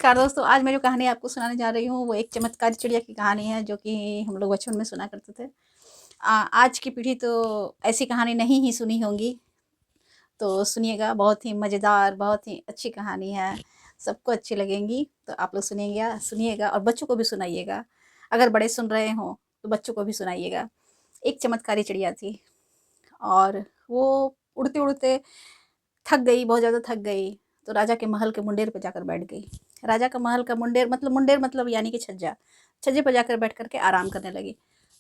नमस्कार दोस्तों, आज मैं जो कहानी आपको सुनाने जा रही हूँ वो एक चमत्कारी चिड़िया की कहानी है जो कि हम लोग बचपन में सुना करते थे। आज की पीढ़ी तो ऐसी कहानी नहीं ही सुनी होंगी, तो सुनिएगा, बहुत ही मज़ेदार, बहुत ही अच्छी कहानी है, सबको अच्छी लगेंगी। तो आप लोग सुनिएगा सुनिएगा और बच्चों को भी सुनाइएगा। अगर बड़े सुन रहे हों तो बच्चों को भी सुनाइएगा। एक चमत्कारी चिड़िया थी और वो उड़ते-उड़ते थक गई, बहुत ज़्यादा थक गई, तो राजा के महल के मुंडेर पे जाकर बैठ गई। राजा का महल का मुंडेर मतलब यानी कि छज्जा, छज्जे पे जाकर बैठ कर के आराम करने लगी।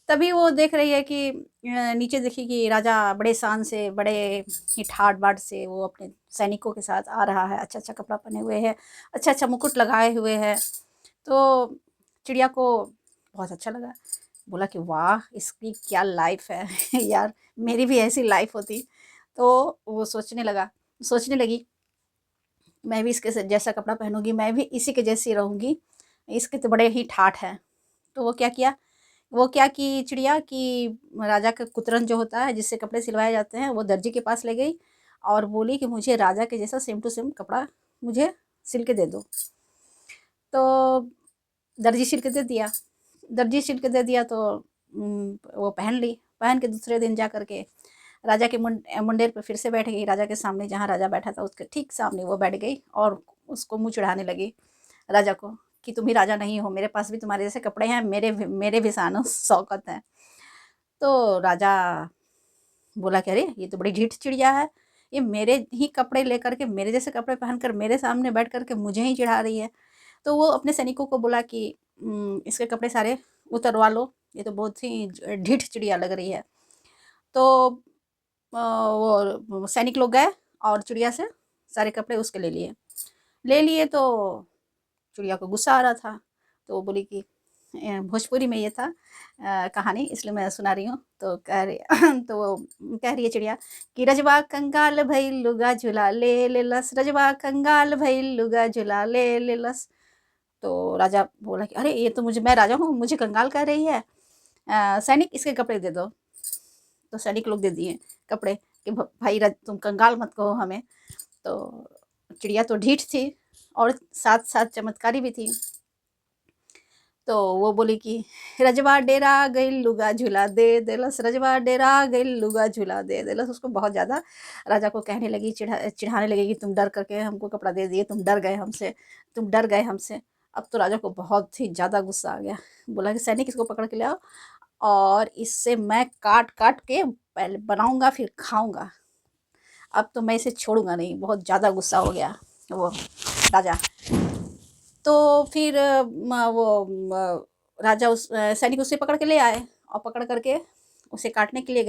तभी वो देख रही है कि नीचे देखी कि राजा बड़े शान से, बड़े ही ठाट-बाट से वो अपने सैनिकों के साथ आ रहा है, अच्छा-अच्छा कपड़ा पहने हुए है, अच्छा-अच्छा मुकुट लगाए हुए है। तो चिड़िया को बहुत अच्छा लगा, बोला कि वाह! इसकी क्या लाइफ़ है यार, मेरी भी ऐसी लाइफ़ होती। तो वो सोचने लगी, मैं भी इसके जैसा कपड़ा पहनूँगी, मैं भी इसी के जैसी रहूँगी, इसके तो बड़े ही ठाठ हैं। तो वो क्या की चिड़िया कि राजा का कुतरन जो होता है, जिससे कपड़े सिलवाए जाते हैं, वो दर्जी के पास ले गई और बोली कि मुझे राजा के जैसा सेम टू सेम कपड़ा मुझे सिल के दे दो। तो दर्जी सिल के दे दिया। दर्जी सिल के दे दिया तो वो पहन ली। पहन के दूसरे दिन जा कर के राजा के मुंडेर पे फिर से बैठ गई। राजा के सामने, जहाँ राजा बैठा था उसके ठीक सामने वो बैठ गई और उसको मुँह चिढ़ाने लगी राजा को कि तुम ही राजा नहीं हो, मेरे पास भी तुम्हारे जैसे कपड़े हैं, मेरे भी शान और शौकत हैं। तो राजा बोला कि अरे! ये तो बड़ी ढीठ चिड़िया है, ये मेरे ही कपड़े लेकर के, मेरे जैसे कपड़े पहनकर मेरे सामने बैठ कर के मुझे ही चिढ़ा रही है। तो वो अपने सैनिकों को बोला कि इसके कपड़े सारे उतरवा लो, ये तो बहुत ही ढीठ चिड़िया लग रही है। तो वो सैनिक लोग गए और चिड़िया से सारे कपड़े उसके ले लिए तो चिड़िया को गुस्सा आ रहा था। तो वो बोली कि भोजपुरी में ये था कहानी, इसलिए मैं सुना रही हूँ। तो कह रही तो वो कह रही है चिड़िया कि रजवा कंगाल भइल लुगा झुला ले लेलस, रजवा कंगाल भइल लुगा झुला ले लेलस। तो राजा बोला कि अरे! ये तो मैं राजा हूँ, मुझे कंगाल कह रही है। सैनिक इसके कपड़े दे दो। तो सैनिक लोग दे दिए कपड़े कि भाई तुम कंगाल मत कहो हमें। तो चिड़िया तो ढीठ थी और साथ-साथ चमत्कारी भी थी। तो वो बोली कि रजवा डेरा गइल लुगा झूला दे देलस, रजवा डेरा गइल लुगा झूला दे देलस। उसको बहुत ज़्यादा राजा को कहने लगी, चिढ़ाने लगी कि तुम डर करके हमको कपड़ा दे दिए, तुम डर गए हमसे। अब तो राजा को बहुत ही ज़्यादा गुस्सा आ गया। बोला कि सैनिक इसको पकड़ के ले आओ और इससे मैं काट-काट के पहले बनाऊँगा फिर खाऊँगा। अब तो मैं इसे छोड़ूँगा नहीं। बहुत ज़्यादा गुस्सा हो गया वो राजा। तो फिर राजा सैनिक उसे पकड़ के ले आए और पकड़ करके उसे काटने के लिए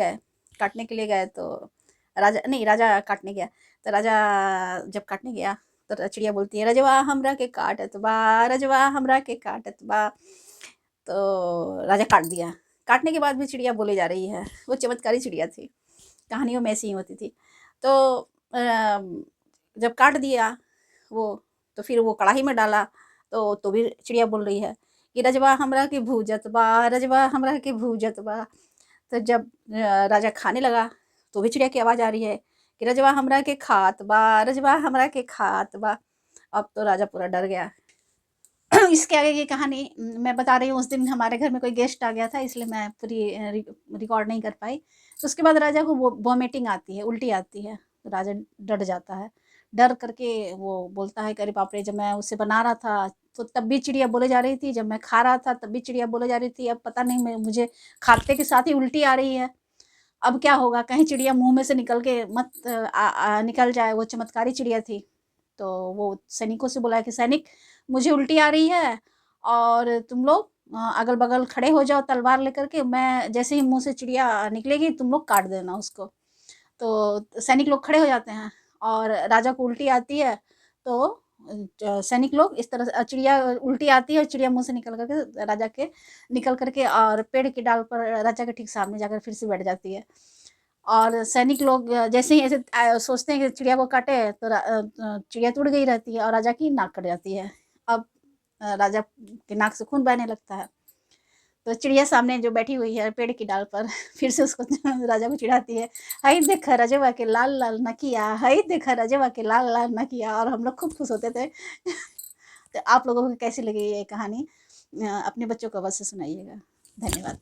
गए तो राजा काटने गया। तो राजा जब काटने गया तो चिड़िया बोलती है रजवा हमरा के काटत बा, रजवा हमरा के काटत बा। तो राजा काट दिया। काटने के बाद भी चिड़िया बोले जा रही है। वो चमत्कारी चिड़िया थी, कहानियों में ऐसी ही होती थी। तो जब काट दिया वो, तो फिर वो कढ़ाई में डाला तो भी चिड़िया बोल रही है कि रजवा हमरा के भूजत बा, रजवा हमरा के भूजत बा। तो जब राजा खाने लगा तो भी चिड़िया की आवाज़ आ रही है कि रजवा हमरा के खात बा, रजवा हमरा के खात बा। अब तो राजा पूरा डर गया। इसके आगे की कहानी मैं बता रही हूँ। उस दिन हमारे घर में कोई गेस्ट आ गया था, इसलिए मैं पूरी रिकॉर्ड नहीं कर पाई। तो उसके बाद राजा को वॉमिटिंग आती है, उल्टी आती है। तो राजा डर जाता है। डर करके वो बोलता है कि अरे बाप रे! जब मैं उसे बना रहा था तो तब भी चिड़िया बोले जा रही थी, जब मैं खा रहा था तब भी चिड़िया बोले जा रही थी। अब पता नहीं मुझे खाते के साथ ही उल्टी आ रही है। अब क्या होगा? कहीं चिड़िया मुँह में से निकल के मत निकल जाए। वो चमत्कारी चिड़िया थी। तो वो सैनिकों से बोला कि सैनिक, मुझे उल्टी आ रही है और तुम लोग अगल-बगल खड़े हो जाओ तलवार लेकर के, मैं जैसे ही मुँह से चिड़िया निकलेगी तुम लोग काट देना उसको। तो सैनिक लोग खड़े हो जाते हैं और राजा को उल्टी आती है। तो सैनिक लोग इस तरह से, चिड़िया उल्टी आती है और चिड़िया मुँह से निकल कर के और पेड़ की डाल पर राजा के ठीक सामने जाकर फिर से बैठ जाती है। और सैनिक लोग जैसे ही ऐसे सोचते हैं कि चिड़िया को काटे तो चिड़िया तो उड़ गई रहती है और राजा की नाक कट जाती है। अब राजा की नाक से खून बहने लगता है। तो चिड़िया सामने जो बैठी हुई है पेड़ की डाल पर फिर से उसको राजा को चिढ़ाती है, हई देखा रजवा के लाल लाल नकिया, हई देखा रजवा के लाल लाल नकिया। और हम लोग खूब खुश होते थे तो आप लोगों को कैसी लगी ये कहानी अपने बच्चों को अवश्य सुनाइएगा। धन्यवाद।